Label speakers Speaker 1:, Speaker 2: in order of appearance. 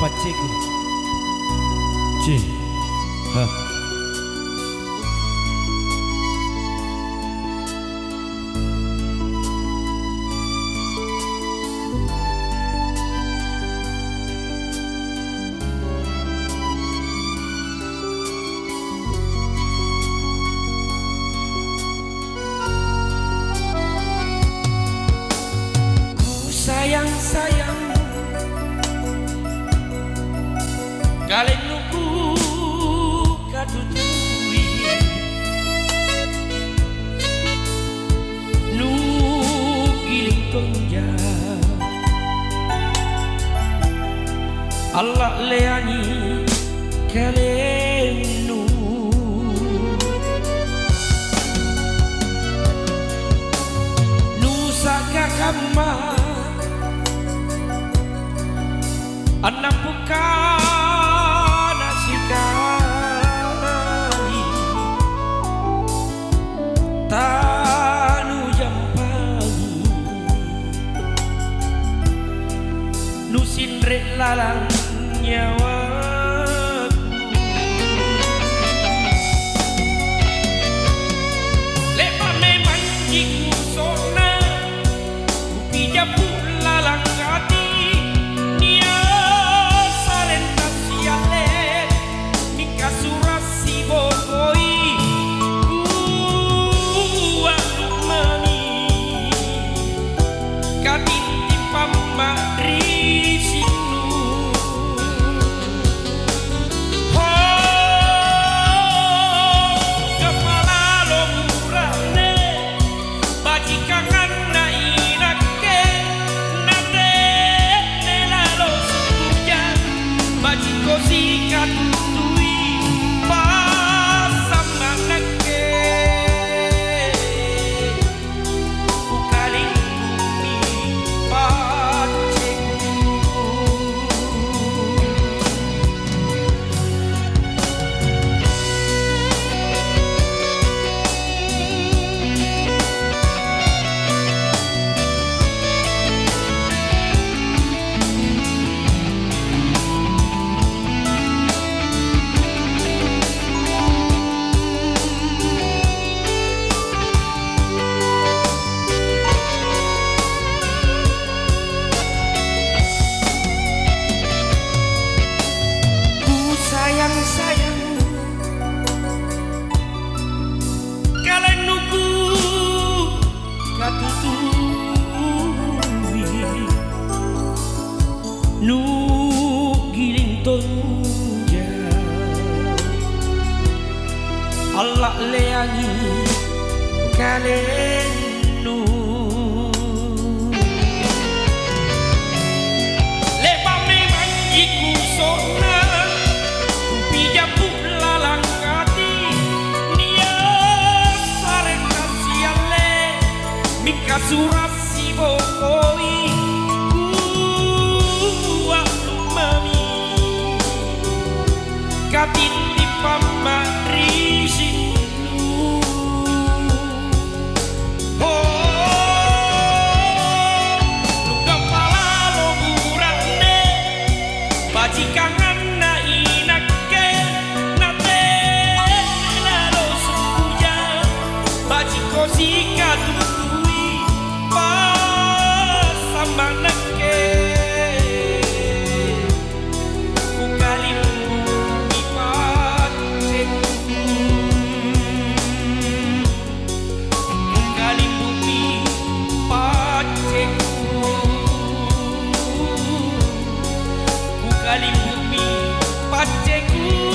Speaker 1: paceku C H
Speaker 2: sayang kalian nunggu katutui nu giling tonja Allah leani kalian nu saka kamar anak bukan sekali tanu jampang nusin rek lalang nyawaku lepa memang jiku sona upija lalang hati nu giling tonja Allah leangi kalian nu lepa memang iku sona upija lalang hati nia sareng kasiale mika surasi bokoi katin di pamari sinu luka pala lo burane bajikangan na inake nate lalo suja bajiko sika tutui pasamanake kali bumi paceku